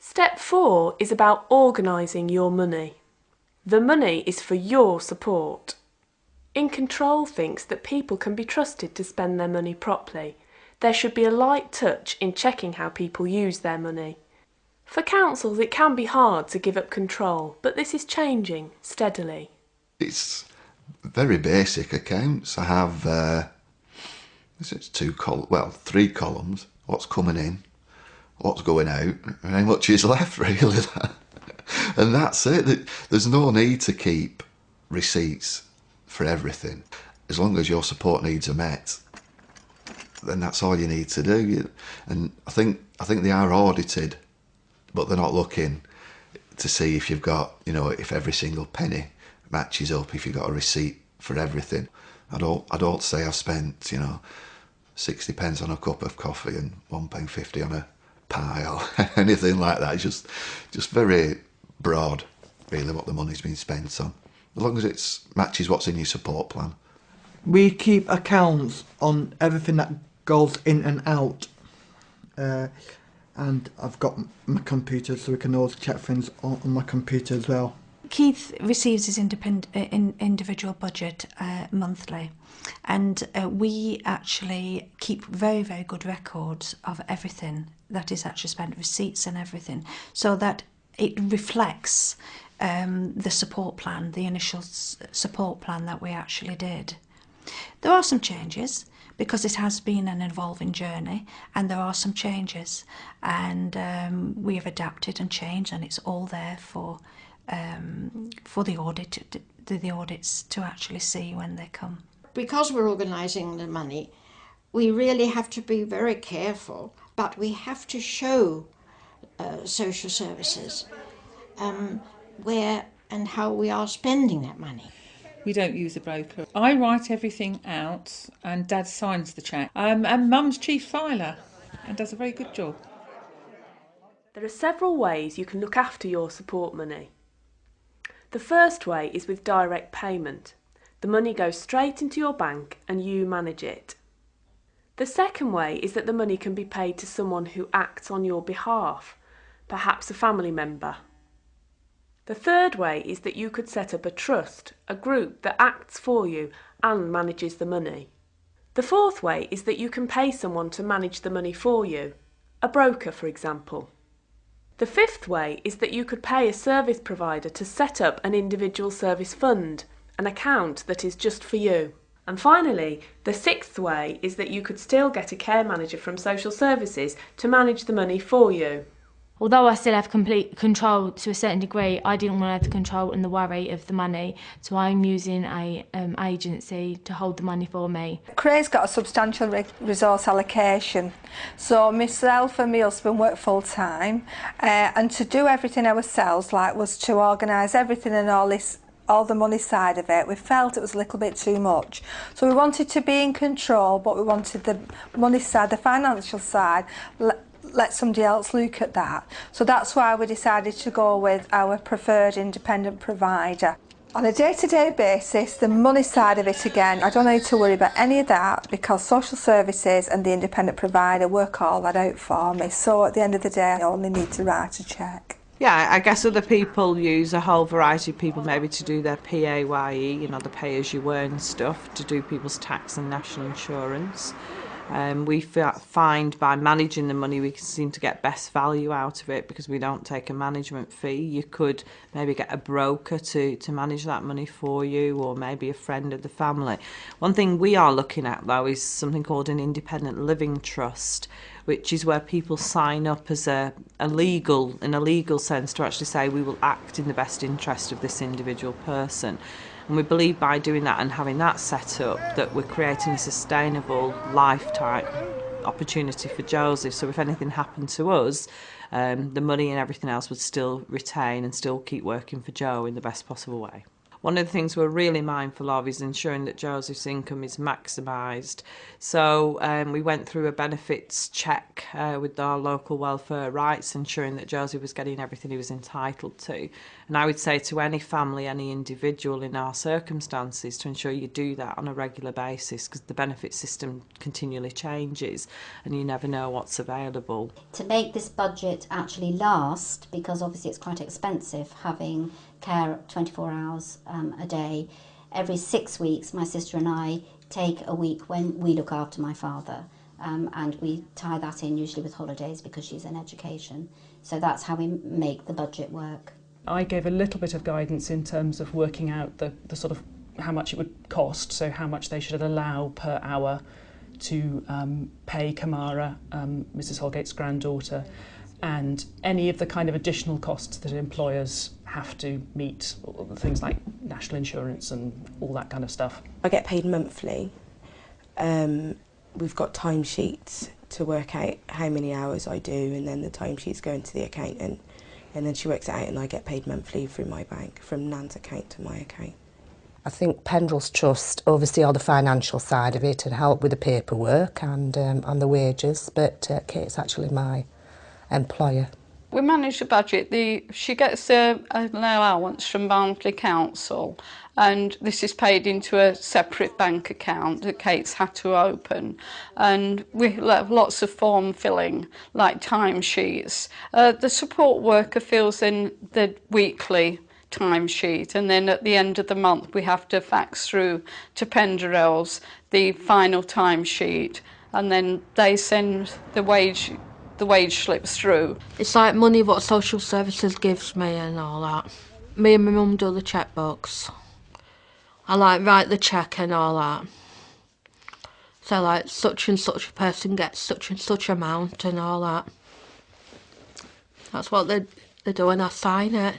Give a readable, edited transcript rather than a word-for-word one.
Step 4 is about organising your money. The money is for your support. In Control thinks that people can be trusted to spend their money properly. There should be a light touch in checking how people use their money. For councils it can be hard to give up control, but this is changing steadily. It's very basic accounts. I have three columns. What's coming in, what's going out, and how much is left, really. And that's it. There's no need to keep receipts for everything. As long as your support needs are met, then that's all you need to do. And I think they are audited, but they're not looking to see if you've got, if every single penny matches up, if you've got a receipt for everything. I don't say I've spent, 60 pence on a cup of coffee and £1.50 on a pie or anything like that. It's just very broad, really, what the money's been spent on. As long as it matches what's in your support plan. We keep accounts on everything that goes in and out. And I've got my computer, so we can always check things on my computer as well. Keith receives his individual budget monthly, and we actually keep very, very good records of everything that is actually spent, receipts and everything, so that it reflects the support plan, the initial support plan that we actually did. There are some changes, because it has been an evolving journey, and there are some changes, and we have adapted and changed, and it's all there for the audits to actually see when they come. Because we're organising the money, we really have to be very careful, but we have to show social services where and how we are spending that money. We don't use a broker. I write everything out and Dad signs the cheque. And Mum's chief filer and does a very good job. There are several ways you can look after your support money. The first way is with direct payment. The money goes straight into your bank and you manage it. The second way is that the money can be paid to someone who acts on your behalf, perhaps a family member. The third way is that you could set up a trust, a group that acts for you and manages the money. The fourth way is that you can pay someone to manage the money for you, a broker for example. The fifth way is that you could pay a service provider to set up an individual service fund, an account that is just for you. And finally, the sixth way is that you could still get a care manager from social services to manage the money for you. Although I still have complete control to a certain degree, I didn't want to have the control and the worry of the money, so I'm using a agency to hold the money for me. Craig's got a substantial resource allocation, so myself and my husband work full time, and to do everything ourselves, was to organise everything and all the money side of it. We felt it was a little bit too much, so we wanted to be in control, but we wanted the money side, the financial side, let somebody else look at that. So that's why we decided to go with our preferred independent provider. On a day-to-day basis, the money side of it again, I don't need to worry about any of that because social services and the independent provider work all that out for me. So at the end of the day, I only need to write a cheque. Yeah, I guess other people use a whole variety of people maybe to do their PAYE, the pay-as-you-earn stuff, to do people's tax and national insurance. We find by managing the money we can seem to get best value out of it because we don't take a management fee. You could maybe get a broker to manage that money for you, or maybe a friend of the family. One thing we are looking at though is something called an independent living trust, which is where people sign up as in a legal sense to actually say we will act in the best interest of this individual person. And we believe by doing that and having that set up that we're creating a sustainable lifetime opportunity for Joseph. So if anything happened to us, the money and everything else would still retain and still keep working for Joe in the best possible way. One of the things we're really mindful of is ensuring that Joseph's income is maximised. So we went through a benefits check with our local welfare rights, ensuring that Joseph was getting everything he was entitled to. And I would say to any family, any individual in our circumstances, to ensure you do that on a regular basis, because the benefit system continually changes and you never know what's available. To make this budget actually last, because obviously it's quite expensive having care 24 hours a day, every 6 weeks my sister and I take a week when we look after my father, and we tie that in usually with holidays because she's in education. So that's how we make the budget work. I gave a little bit of guidance in terms of working out the sort of how much it would cost, so how much they should allow per hour to pay Kamara, Mrs Holgate's granddaughter, and any of the kind of additional costs that employers have to meet, things like national insurance and all that kind of stuff. I get paid monthly. We've got timesheets to work out how many hours I do, and then the timesheets go into the accountant, and then she works it out and I get paid monthly through my bank, from Nan's account to my account. I think Pendrell's Trust oversee all the financial side of it and help with the paperwork and the wages, but Kate's actually my employer. We manage the budget. She gets an allowance from Barnsley Council, and this is paid into a separate bank account that Kate's had to open. And we have lots of form filling, like timesheets. The support worker fills in the weekly timesheet, and then at the end of the month we have to fax through to Pendrell's the final timesheet, and then they send the wage slips through. It's like money what social services gives me and all that. Me and my mum do the checkbooks. I like write the cheque and all that. So like such and such a person gets such and such amount and all that. That's what they do and I sign it.